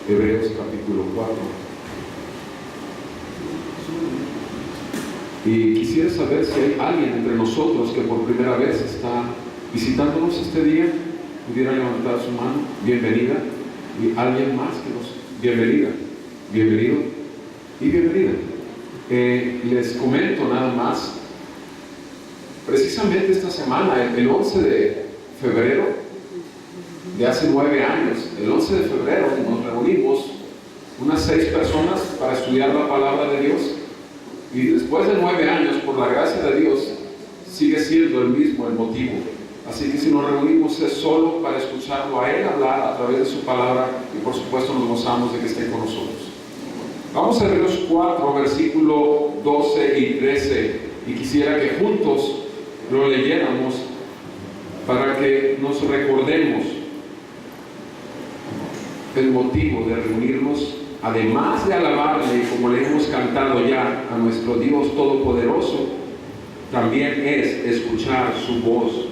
Hebreos capítulo 4. Y quisiera saber si hay alguien entre nosotros que por primera vez está visitándonos este día. Pudiera levantar su mano. Bienvenida. Y alguien más que nos... Bienvenida. Bienvenido y bienvenida. Les comento nada más. Precisamente esta semana, el 11 de febrero de hace 9 años, el 11 de febrero nos reunimos unas 6 personas para estudiar la palabra de Dios, y después de 9 años, por la gracia de Dios, sigue siendo el mismo el motivo. Así que si nos reunimos es solo para escucharlo a Él hablar a través de su palabra, y por supuesto nos gozamos de que estén con nosotros. Vamos a Hebreos 4, versículo 12 y 13, y quisiera que juntos lo leyéramos para que nos recordemos el motivo de reunirnos, además de alabarle, como le hemos cantado ya, a nuestro Dios Todopoderoso, también es escuchar su voz.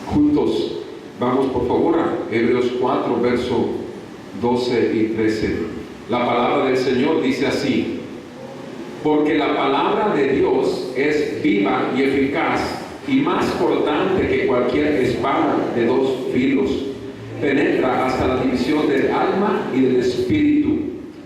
Juntos, vamos por favor a Hebreos 4, verso 12 y 13. La palabra del Señor dice así: porque la palabra de Dios es viva y eficaz, y más cortante que cualquier espada de 2 filos. Penetra hasta la división del alma y del espíritu,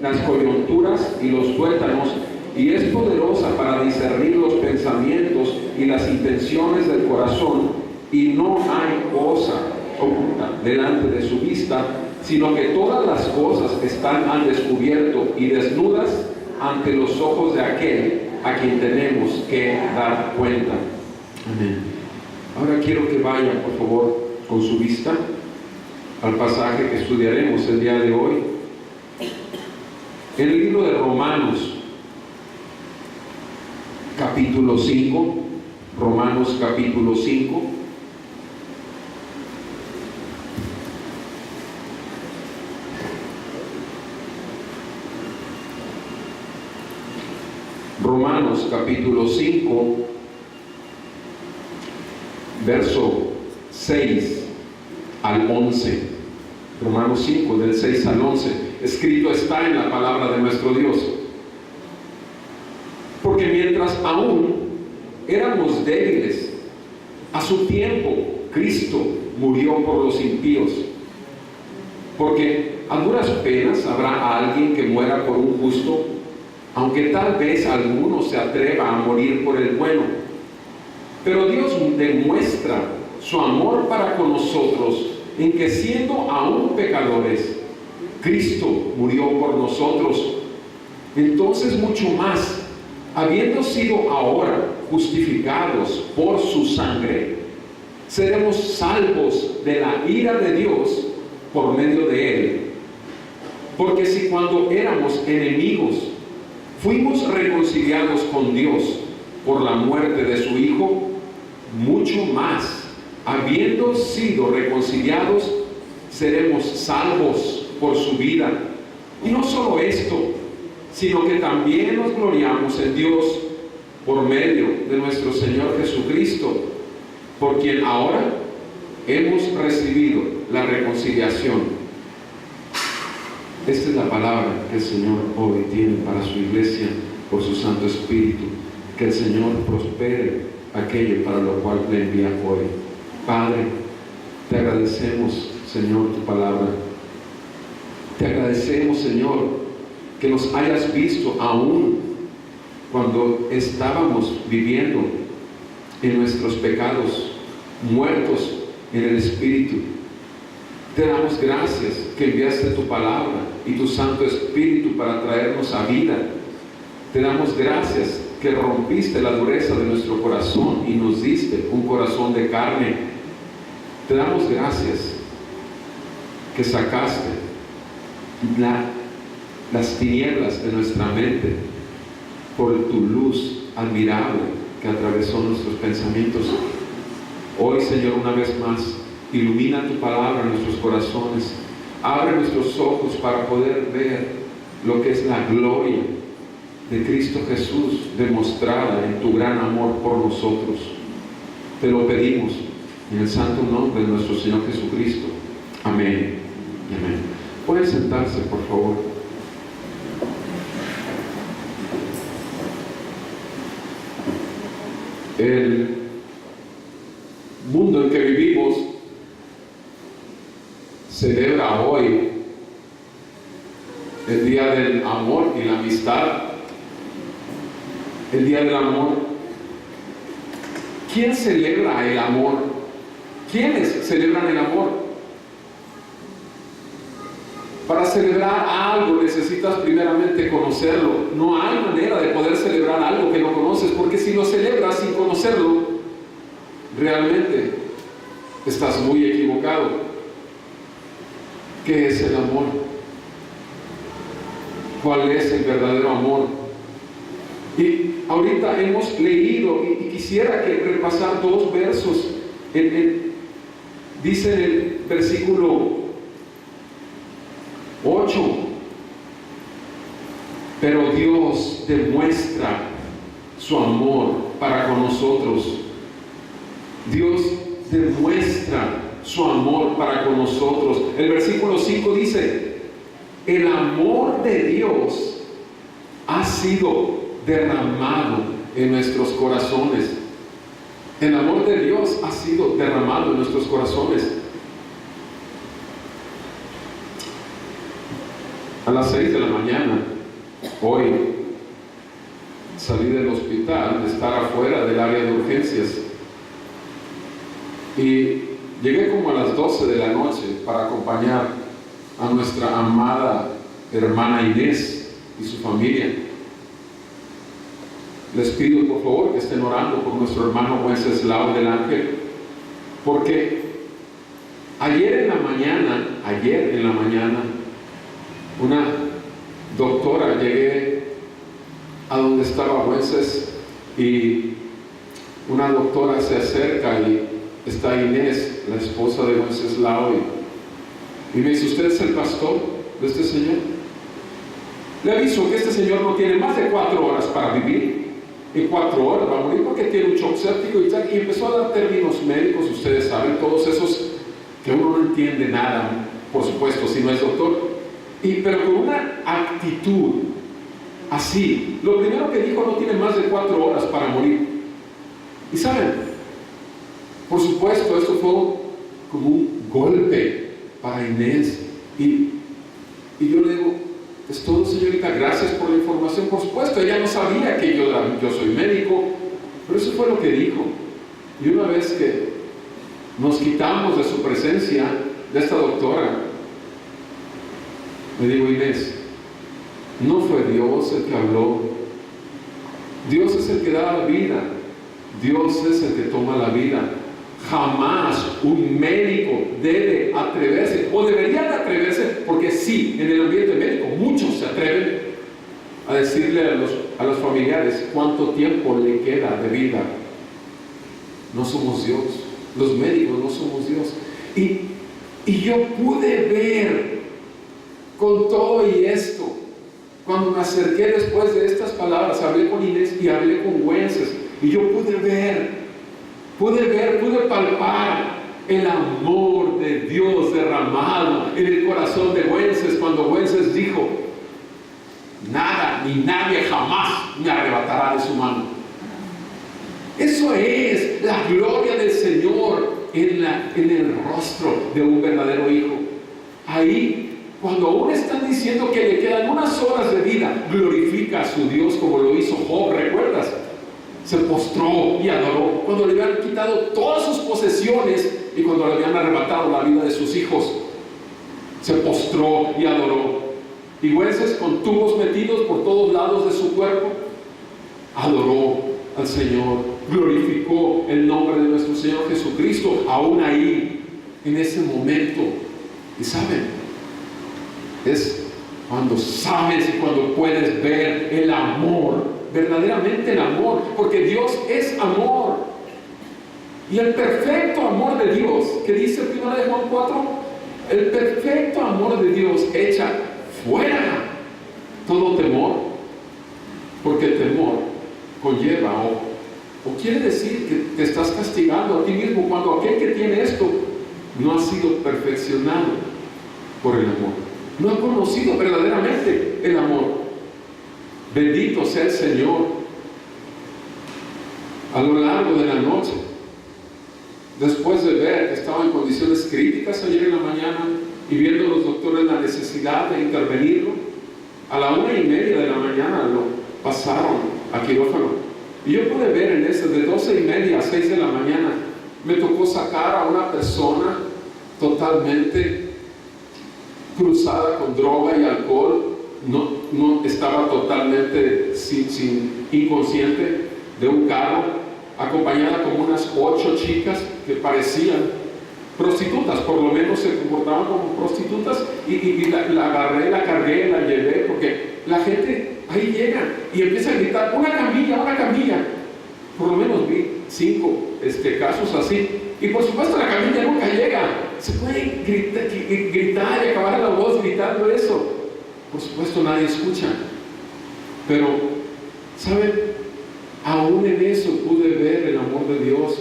las coyunturas y los tuétanos, y es poderosa para discernir los pensamientos y las intenciones del corazón, y no hay cosa oculta delante de su vista, sino que todas las cosas están al descubierto y desnudas ante los ojos de aquel a quien tenemos que dar cuenta. Amén. Ahora quiero que vayan, por favor, con su vista al pasaje que estudiaremos el día de hoy. En el libro de Romanos, capítulo 5, Romanos capítulo 5. Romanos capítulo 5, verso 6 al 11. Romanos 5, del 6 al 11. Escrito está en la palabra de nuestro Dios: porque mientras aún éramos débiles, a su tiempo Cristo murió por los impíos. Porque a duras penas habrá alguien que muera por un justo, aunque tal vez alguno se atreva a morir por el bueno. Pero Dios demuestra su amor para con nosotros en que, siendo aún pecadores, Cristo murió por nosotros. Entonces mucho más, habiendo sido ahora justificados por su sangre, seremos salvos de la ira de Dios por medio de Él. Porque si cuando éramos enemigos fuimos reconciliados con Dios por la muerte de su Hijo, mucho más, habiendo sido reconciliados, seremos salvos por su vida. Y no solo esto, sino que también nos gloriamos en Dios por medio de nuestro Señor Jesucristo, por quien ahora hemos recibido la reconciliación. Esta es la palabra que el Señor hoy tiene para su iglesia por su Santo Espíritu. Que el Señor prospere aquello para lo cual le envía hoy. Padre, te agradecemos, Señor, tu palabra. Te agradecemos, Señor, que nos hayas visto aún cuando estábamos viviendo en nuestros pecados, muertos en el Espíritu. Te damos gracias que enviaste tu palabra y tu Santo Espíritu para traernos a vida. Te damos gracias que rompiste la dureza de nuestro corazón y nos diste un corazón de carne. Te damos gracias que sacaste las tinieblas de nuestra mente por tu luz admirable que atravesó nuestros pensamientos. Hoy, Señor, una vez más, ilumina tu palabra en nuestros corazones. Abre nuestros ojos para poder ver lo que es la gloria de Cristo Jesús demostrada en tu gran amor por nosotros. Te lo pedimos en el santo nombre de nuestro Señor Jesucristo. Amén y sentarse, por favor. El mundo en que vivimos celebra hoy el Día del Amor y la Amistad. El Día del Amor. ¿Quién celebra el amor? ¿Quiénes celebran el amor? Para celebrar algo necesitas primeramente conocerlo. No hay manera de poder celebrar algo que no conoces, porque si lo celebras sin conocerlo, realmente estás muy equivocado. ¿Qué es el amor? ¿Cuál es el verdadero amor? Y ahorita hemos leído y quisiera que repasar dos versos. Dice en el versículo 8: pero Dios demuestra su amor para con nosotros. Dios demuestra su amor para con nosotros. El versículo 5 dice: el amor de Dios ha sido derramado en nuestros corazones. El amor de Dios ha sido derramado en nuestros corazones. A las 6 de la mañana, hoy, salí del hospital, de estar afuera del área de urgencias, y llegué como a las 12 de la noche para acompañar a nuestra amada hermana Inés y su familia. Les pido por favor que estén orando por nuestro hermano Wenceslao del Ángel, porque ayer en la mañana, una doctora, llegué a donde estaba Wences y una doctora se acerca y está Inés, la esposa de Wenceslao, y me dice: ¿usted es el pastor de este señor? Le aviso que este señor no tiene más de 4 horas para vivir. En 4 horas va a morir porque tiene un shock séptico y tal. Y empezó a dar términos médicos, ustedes saben, todos esos que uno no entiende nada, por supuesto, si no es doctor. Pero con una actitud así. Lo primero que dijo: no tiene más de 4 horas para morir. Y saben, por supuesto, esto fue como un golpe para Inés. Y yo le digo: es todo, señorita, gracias por la información. Por supuesto, ella no sabía que yo soy médico, pero eso fue lo que dijo. Y una vez que nos quitamos de su presencia, de esta doctora, le digo: Inés, no fue Dios el que habló. Dios es el que da la vida. Dios es el que toma la vida. Jamás un médico debe atreverse, o debería de atreverse, porque sí, en el ambiente médico muchos se atreven a decirle a los familiares cuánto tiempo le queda de vida. No somos Dios. Los médicos no somos Dios. Y yo pude ver con todo y esto, cuando me acerqué después de estas palabras, hablé con Inés y hablé con Wences, y yo pude palpar el amor de Dios derramado en el corazón de Wences, cuando Wences dijo: nada ni nadie jamás me arrebatará de su mano. Eso es la gloria del Señor en el rostro de un verdadero hijo. Ahí, cuando aún están diciendo que le quedan unas horas de vida, glorifica a su Dios como lo hizo Job, ¿recuerdas? Se postró y adoró cuando le habían quitado todas sus posesiones y cuando le habían arrebatado la vida de sus hijos. Se postró y adoró. Y Wences, con tubos metidos por todos lados de su cuerpo, adoró al Señor, glorificó el nombre de nuestro Señor Jesucristo, aún ahí, en ese momento. Y saben, es cuando sabes y cuando puedes ver el amor, verdaderamente el amor, porque Dios es amor. Y el perfecto amor de Dios, que dice 1 de Juan 4, el perfecto amor de Dios echa fuera todo temor, porque el temor conlleva o quiere decir que te estás castigando a ti mismo, cuando aquel que tiene esto no ha sido perfeccionado por el amor. No ha conocido verdaderamente el amor. Bendito sea el Señor. A lo largo de la noche, después de ver que estaba en condiciones críticas ayer en la mañana y viendo los doctores la necesidad de intervenirlo, a la 1:30 de la mañana lo pasaron a quirófano. Y yo pude ver en ese, de 12:30 a 6 de la mañana, me tocó sacar a una persona totalmente cruzada con droga y alcohol. No estaba totalmente inconsciente, de un carro, acompañada con unas 8 chicas que parecían prostitutas, por lo menos se comportaban como prostitutas, y la agarré, la cargué, la llevé, porque la gente ahí llega y empieza a gritar, una camilla, una camilla. Por lo menos vi 5 casos así, y por supuesto la camilla nunca llega. Se puede gritar y acabar la voz gritando eso. Por supuesto nadie escucha, pero ¿saben? Aún en eso pude ver el amor de Dios,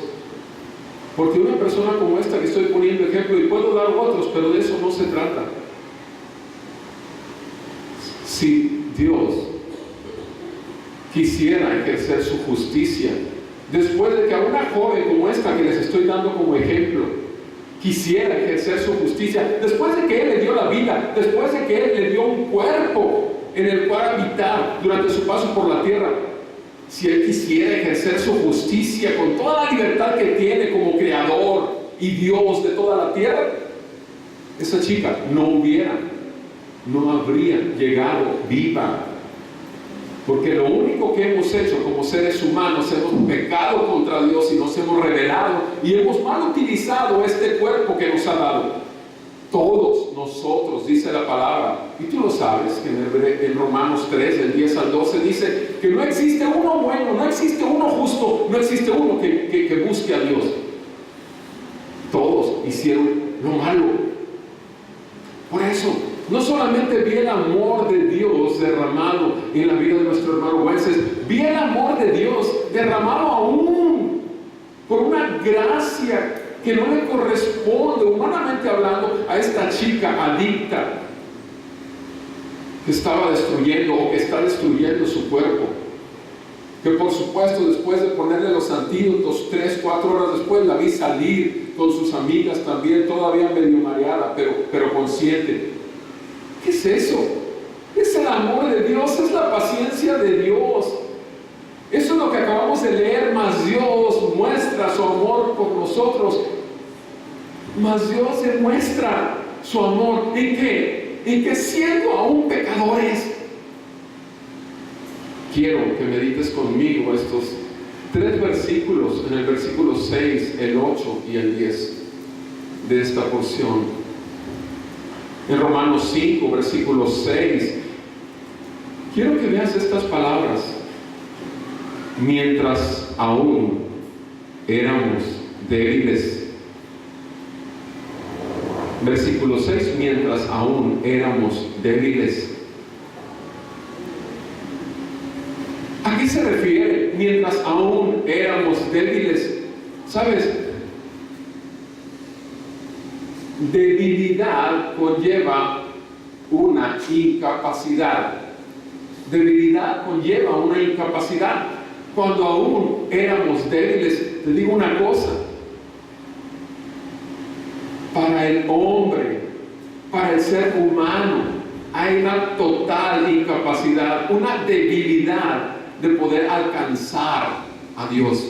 porque una persona como esta que estoy poniendo ejemplo, y puedo dar otros, pero de eso no se trata. Si Dios quisiera ejercer su justicia, después de que a una joven como esta que les estoy dando como ejemplo, quisiera ejercer su justicia, después de que Él le dio la vida, después de que Él le dio un cuerpo en el cual habitar durante su paso por la tierra, si Él quisiera ejercer su justicia con toda la libertad que tiene como creador y Dios de toda la tierra, esa chica no habría llegado viva. Porque lo único que hemos hecho como seres humanos, hemos pecado contra Dios y nos hemos rebelado y hemos mal utilizado este cuerpo que nos ha dado. Todos nosotros, dice la palabra, y tú lo sabes, que en Romanos 3, del 10 al 12, dice que no existe uno bueno, no existe uno justo, no existe uno que busque a Dios. Todos hicieron lo malo. Por eso, no solamente vi el amor de Dios derramado en la vida de nuestro hermano Wences, vi el amor de Dios derramado aún por una gracia que no le corresponde, humanamente hablando, a esta chica adicta que estaba destruyendo o que está destruyendo su cuerpo. Que por supuesto, después de ponerle los antídotos, 3, 4 horas después, la vi salir con sus amigas también, todavía medio mareada, pero consciente. ¿Qué es eso? Es el amor de Dios, es la paciencia de Dios. Eso es lo que acabamos de leer, más Dios muestra su amor por nosotros. Más Dios demuestra su amor. ¿En qué? En que siendo aún pecadores. Quiero que medites conmigo estos 3 versículos, en el versículo 6, el 8 y el 10 de esta porción. En Romanos 5, versículo 6, quiero que veas estas palabras. Mientras aún éramos débiles. Versículo 6, mientras aún éramos débiles. ¿A qué se refiere? Mientras aún éramos débiles. ¿Sabes? Debilidad conlleva una incapacidad. Debilidad conlleva una incapacidad. Cuando aún éramos débiles, te digo una cosa, para el hombre, para el ser humano, hay una total incapacidad, una debilidad de poder alcanzar a Dios.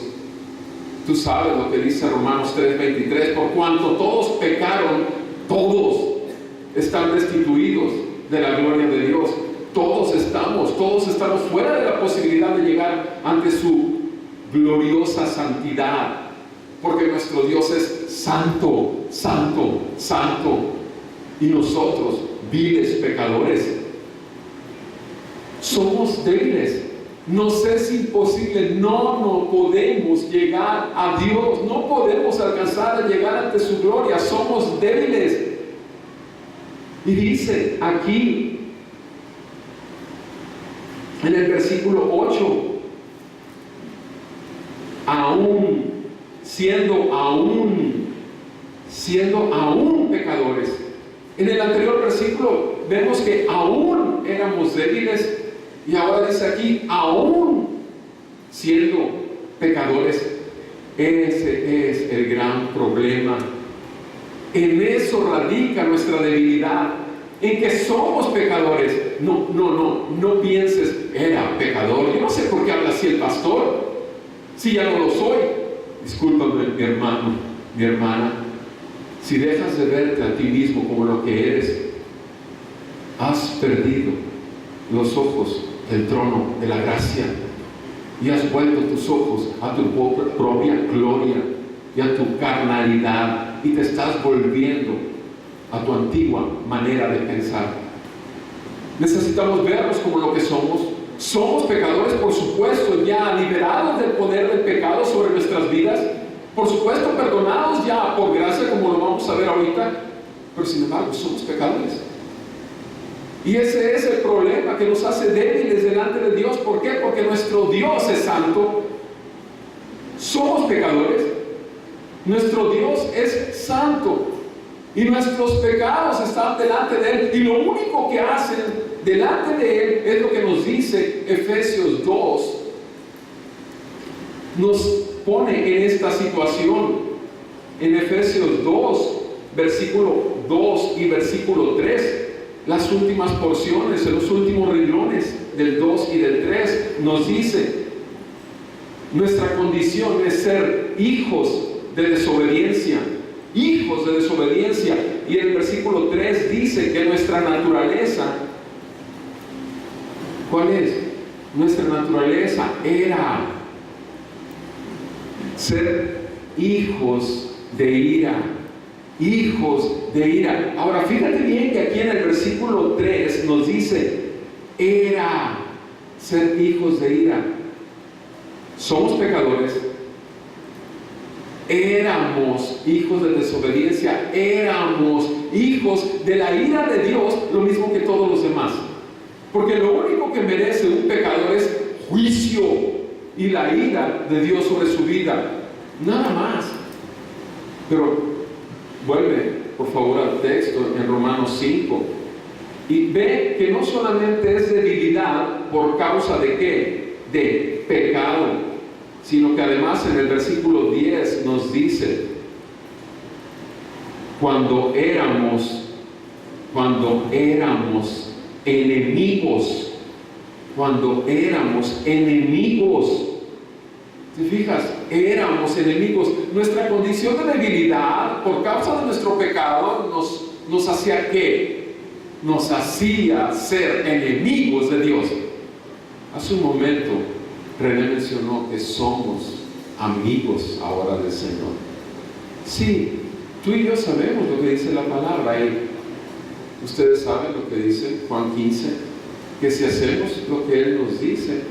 Tú sabes lo que dice Romanos 3:23, por cuanto todos pecaron, todos están destituidos de la gloria de Dios. Todos estamos fuera de la posibilidad de llegar ante su gloriosa santidad, porque nuestro Dios es santo, santo, santo, y nosotros, viles pecadores, somos débiles. Nos es imposible, no podemos llegar a Dios, no podemos alcanzar a llegar ante su gloria, somos débiles. Y dice aquí, en el versículo 8, siendo aún pecadores, En el anterior versículo vemos que aún éramos débiles, y ahora dice aquí, aún siendo pecadores. Ese es el gran problema. En eso radica nuestra debilidad, en que somos pecadores. No pienses, era pecador. Yo no sé por qué habla así el pastor, si ya no lo soy. Discúlpame, mi hermano, mi hermana, si dejas de verte a ti mismo como lo que eres, has perdido los ojos del trono de la gracia y has vuelto tus ojos a tu propia gloria y a tu carnalidad, y te estás volviendo a tu antigua manera de pensar. Necesitamos vernos como lo que somos. Somos pecadores, por supuesto, ya liberados del poder del pecado sobre nuestras vidas, por supuesto perdonados ya por gracia, como lo vamos a ver ahorita, pero sin embargo somos pecadores. Y ese es el problema que nos hace débiles delante de Dios. ¿Por qué? Porque nuestro Dios es santo. Somos pecadores. Nuestro Dios es santo. Y nuestros pecados están delante de Él. Y lo único que hacen delante de Él es lo que nos dice Efesios 2. Nos pone en esta situación. En Efesios 2, versículo 2 y versículo 3. Las últimas porciones, en los últimos renglones del 2 y del 3, nos dice: nuestra condición es ser hijos de desobediencia. Hijos de desobediencia. Y el versículo 3 dice que nuestra naturaleza, ¿cuál es? Nuestra naturaleza era ser hijos de ira. Hijos de ira. Ahora fíjate bien que aquí en el versículo 3 nos dice: era ser hijos de ira. Somos pecadores. Éramos hijos de desobediencia, éramos hijos de la ira de Dios, lo mismo que todos los demás. Porque lo único que merece un pecador es juicio y la ira de Dios sobre su vida, nada más. Pero vuelve por favor al texto en Romanos 5 y ve que no solamente es debilidad por causa de ¿qué? De pecado, sino que además en el versículo 10 nos dice: cuando éramos enemigos, ¿te fijas? Éramos enemigos. Nuestra condición de debilidad por causa de nuestro pecado nos hacía ¿qué? Nos hacía ser enemigos de Dios. Hace un momento René mencionó que somos amigos ahora del Señor. Sí, tú y yo sabemos lo que dice la palabra. Ustedes saben lo que dice Juan 15, que si hacemos lo que Él nos dice,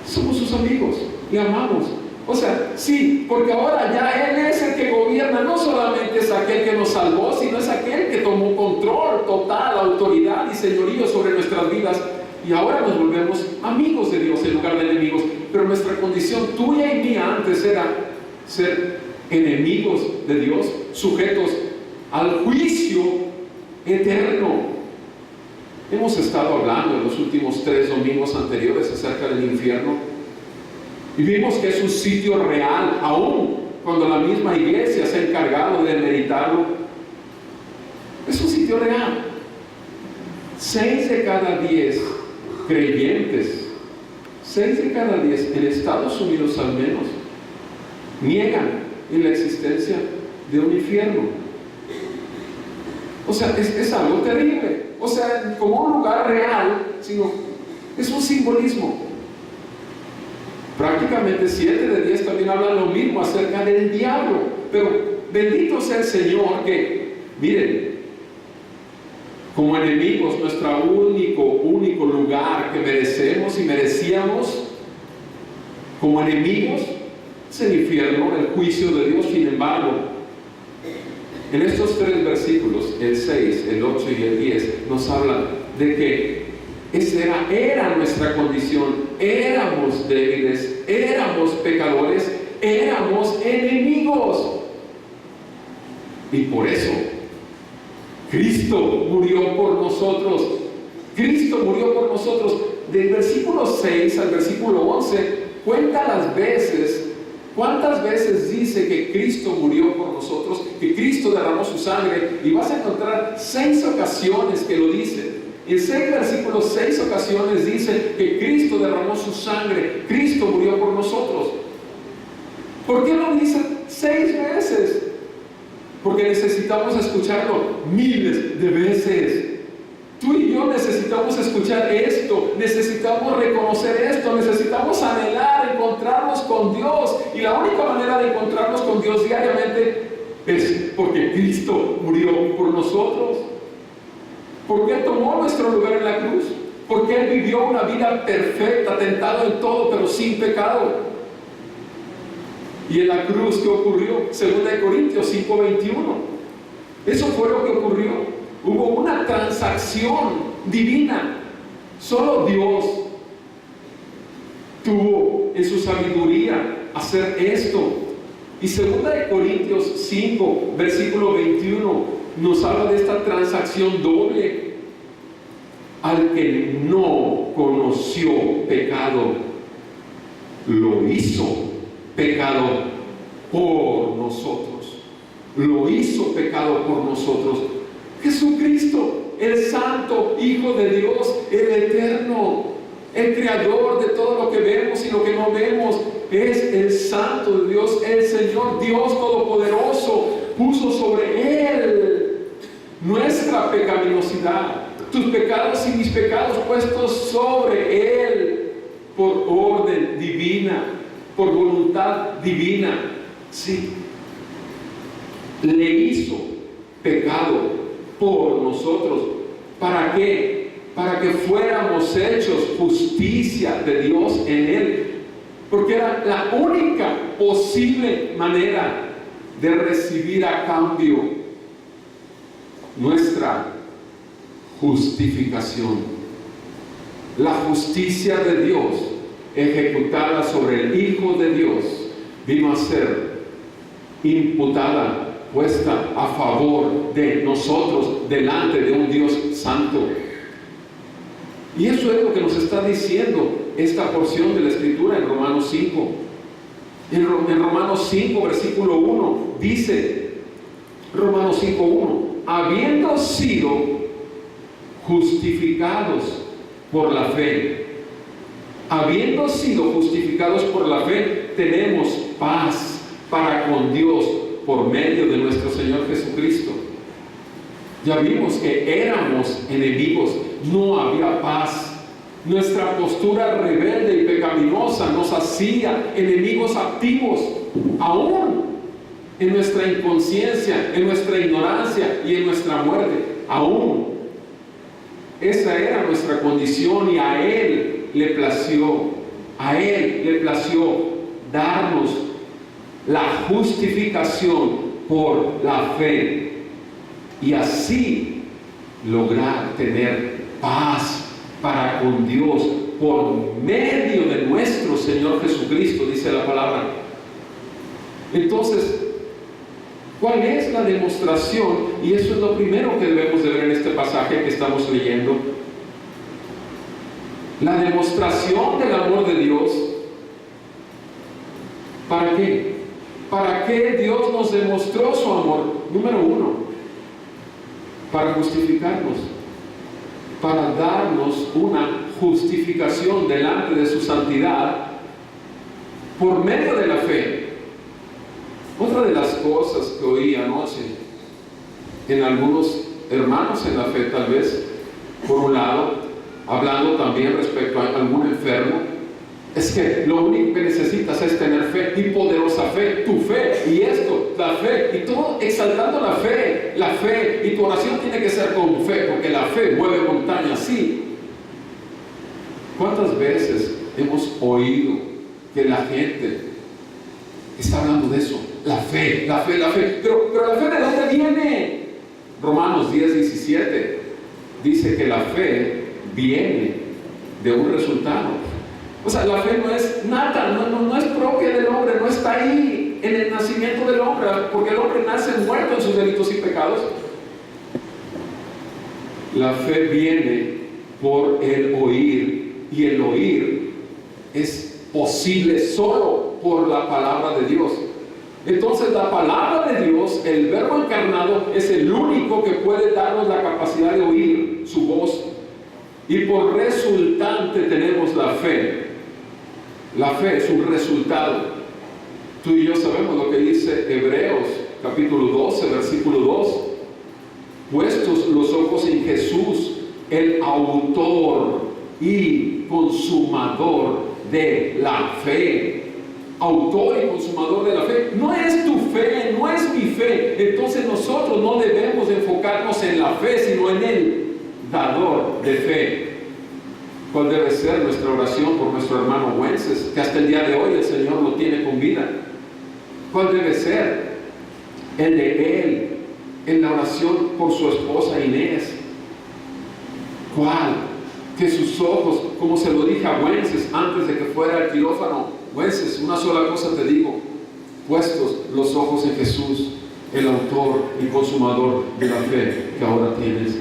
somos sus amigos y amamos. O sea, sí, porque ahora ya Él es el que gobierna. No solamente es aquel que nos salvó, sino es aquel que tomó control total, autoridad y señorío sobre nuestras vidas. Y ahora nos volvemos amigos de Dios en lugar de enemigos. Pero nuestra condición tuya y mía antes era ser enemigos de Dios, sujetos al juicio eterno. Hemos estado hablando en los últimos 3 domingos anteriores acerca del infierno. Y vimos que es un sitio real, aún cuando la misma iglesia se ha encargado de demeritarlo. Es un sitio real. 6 de cada 10 creyentes, 6 de cada 10 en Estados Unidos al menos, niegan en la existencia de un infierno. O sea, es algo terrible. O sea, como un lugar real, sino es un simbolismo. Prácticamente 7 de 10 también hablan lo mismo acerca del diablo. Pero bendito sea el Señor que, miren, como enemigos, nuestro único lugar que merecemos y merecíamos como enemigos es el infierno, el juicio de Dios. Sin embargo, en estos 3 versículos, el 6, el 8 y el 10, nos hablan de que esa era nuestra condición. Éramos débiles, éramos pecadores, éramos enemigos. Y por eso Cristo murió por nosotros. Cristo murió por nosotros. Del versículo 6 al versículo 11, cuenta las veces. ¿Cuántas veces dice que Cristo murió por nosotros? Que Cristo derramó su sangre. Y vas a encontrar 6 ocasiones que lo dice. En 6 versículos, 6 ocasiones dice que Cristo derramó su sangre. Cristo murió por nosotros. ¿Por qué lo dice 6 veces? Porque necesitamos escucharlo miles de veces. Tú y yo necesitamos escuchar esto, necesitamos reconocer esto, necesitamos anhelar encontrarnos con Dios. Y la única manera de encontrarnos con Dios diariamente es porque Cristo murió por nosotros. Porque Él tomó nuestro lugar en la cruz. Porque Él vivió una vida perfecta, tentado en todo, pero sin pecado. Y en la cruz, ¿qué ocurrió? 2 Corintios 5:21. Eso fue lo que ocurrió. Hubo una transacción divina. Solo Dios tuvo en su sabiduría hacer esto. Y 2 Corintios 5, versículo 21, nos habla de esta transacción doble. Al que no conoció pecado, lo hizo pecado por nosotros. Lo hizo pecado por nosotros. Jesucristo, el Santo Hijo de Dios, el Eterno, el Creador de todo lo que vemos y lo que no vemos, es el Santo de Dios, el Señor Dios Todopoderoso, puso sobre Él nuestra pecaminosidad, tus pecados y mis pecados puestos sobre Él, por orden divina, por voluntad divina. Sí, le hizo pecado por nosotros. ¿Para qué? Para que fuéramos hechos justicia de Dios en Él. Porque era la única posible manera de recibir a cambio nuestra justificación. La justicia de Dios ejecutada sobre el Hijo de Dios vino a ser imputada, puesta a favor de nosotros delante de un Dios santo. Y eso es lo que nos está diciendo esta porción de la Escritura en Romanos 5. En Romanos 5, versículo 1, dice, Romanos 5:1, habiendo sido justificados por la fe, habiendo sido justificados por la fe, tenemos paz para con Dios por medio de nuestro Señor Jesucristo. Ya vimos que éramos enemigos, no había paz. Nuestra postura rebelde y pecaminosa nos hacía enemigos activos, aún en nuestra inconsciencia, en nuestra ignorancia y en nuestra muerte. Aún esa era nuestra condición, y a Él le plació darnos la justificación por la fe, y así lograr tener paz para con Dios por medio de nuestro Señor Jesucristo, dice la palabra. Entonces, ¿cuál es la demostración? Y eso es lo primero que debemos de ver en este pasaje que estamos leyendo. La demostración del amor de Dios. ¿Para qué? ¿Para qué Dios nos demostró su amor? Número 1, para justificarnos, para darnos una justificación delante de su santidad por medio de la fe. Otra de las cosas que oí anoche en algunos hermanos en la fe, tal vez, por un lado, hablando también respecto a algún enfermo, es que lo único que necesitas es tener fe, y poderosa fe, tu fe, y esto, la fe, y todo exaltando la fe, y tu oración tiene que ser con fe, porque la fe mueve montañas, sí. ¿Cuántas veces hemos oído que la gente está hablando de eso? La fe, pero la fe, ¿de dónde viene? Romanos 10:17 dice que la fe viene de un resultado. O sea, la fe no es nada, no es propia del hombre, no está ahí en el nacimiento del hombre, porque el hombre nace muerto en sus delitos y pecados. La fe viene por el oír, y el oír es posible solo por la palabra de Dios. Entonces la palabra de Dios, el Verbo encarnado, es el único que puede darnos la capacidad de oír su voz. Y por resultante tenemos la fe. La fe es un resultado. Tú y yo sabemos lo que dice Hebreos capítulo 12, versículo 2. Puestos los ojos en Jesús, el autor y consumador de la fe. Autor y consumador de la fe. No es tu fe, no es mi fe. Entonces nosotros no debemos enfocarnos en la fe, sino en el dador de fe. ¿Cuál debe ser nuestra oración por nuestro hermano Wences, que hasta el día de hoy el Señor lo tiene con vida? ¿Cuál debe ser el de él en la oración por su esposa Inés? ¿Cuál? Que sus ojos, como se lo dije a Wences antes de que fuera al quirófano: Wences, una sola cosa te digo, puestos los ojos en Jesús, el autor y consumador de la fe que ahora tienes.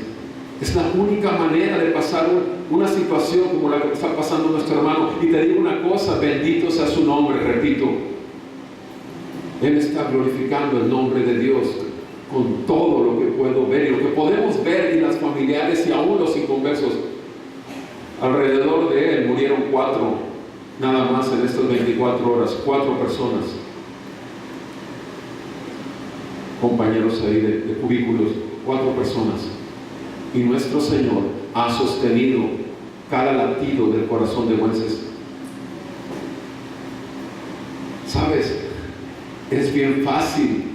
Es la única manera de pasar una situación como la que está pasando nuestro hermano. Y te digo una cosa: bendito sea su nombre. Repito, él está glorificando el nombre de Dios con todo lo que puedo ver y lo que podemos ver en las familiares y aún los inconversos. Alrededor de él murieron 4 nada más en estas 24 horas, 4 personas, compañeros ahí de cubículos, 4 personas. Y nuestro Señor ha sostenido cada latido del corazón de Wences. ¿Sabes? Es bien fácil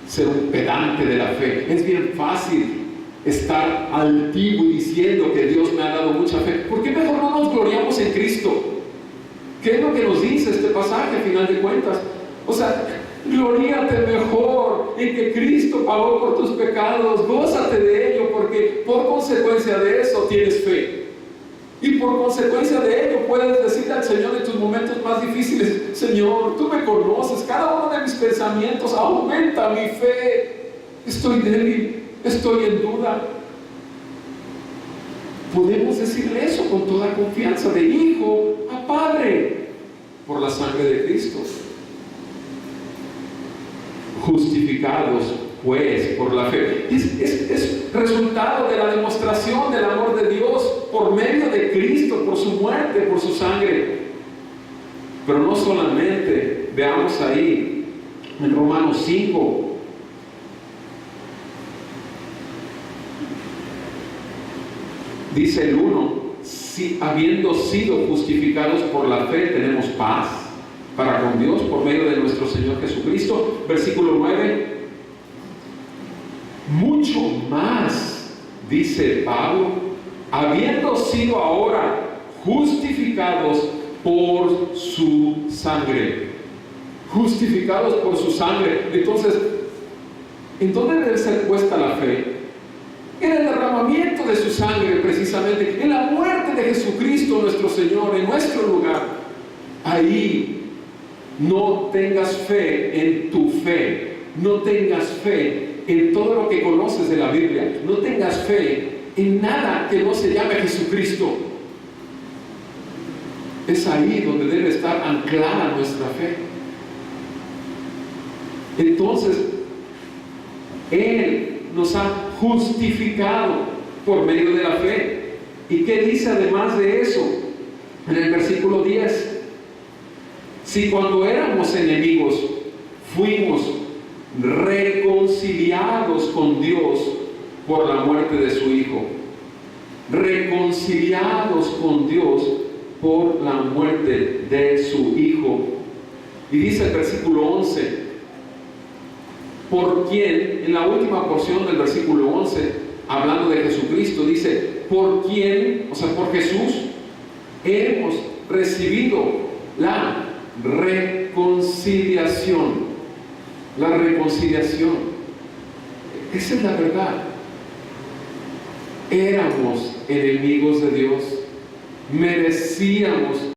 ser un pedante de la fe. Es bien fácil estar altivo y diciendo que Dios me ha dado mucha fe. ¿Por qué mejor no nos gloriamos en Cristo? ¿Qué es lo que nos dice este pasaje a final de cuentas? O sea, gloríate mejor en que Cristo pagó por tus pecados. Gózate de ello, porque por consecuencia de eso tienes fe. Y por consecuencia de ello puedes decirle al Señor en tus momentos más difíciles: Señor, tú me conoces, cada uno de mis pensamientos, aumenta mi fe. Estoy débil, estoy en duda. Podemos decirle eso con toda confianza, de hijo a padre, por la sangre de Cristo. Justificados pues por la fe. Es resultado de la demostración del amor de Dios por medio de Cristo, por su muerte, por su sangre. Pero no solamente, veamos ahí en Romanos 5. Dice el 1: si habiendo sido justificados por la fe tenemos paz para con Dios por medio de nuestro Señor Jesucristo. Versículo 9: mucho más, dice Pablo, habiendo sido ahora justificados por su sangre. Justificados por su sangre. Entonces, ¿en dónde debe ser puesta la fe? En el derramamiento de su sangre, precisamente, en la muerte de Jesucristo nuestro Señor, en nuestro lugar. Ahí no tengas fe en tu fe, no tengas fe en todo lo que conoces de la Biblia, no tengas fe en nada que no se llame Jesucristo. Es ahí donde debe estar anclada nuestra fe. Entonces, Él nos ha justificado por medio de la fe. ¿Y qué dice además de eso? En el versículo 10: si cuando éramos enemigos fuimos reconciliados con Dios por la muerte de su Hijo. Reconciliados con Dios por la muerte de su Hijo. Y dice el versículo 11: por quien, en la última porción del versículo 11, hablando de Jesucristo, dice: por quien, o sea, por Jesús, hemos recibido la reconciliación. La reconciliación. Esa es la verdad. Éramos enemigos de Dios, merecíamos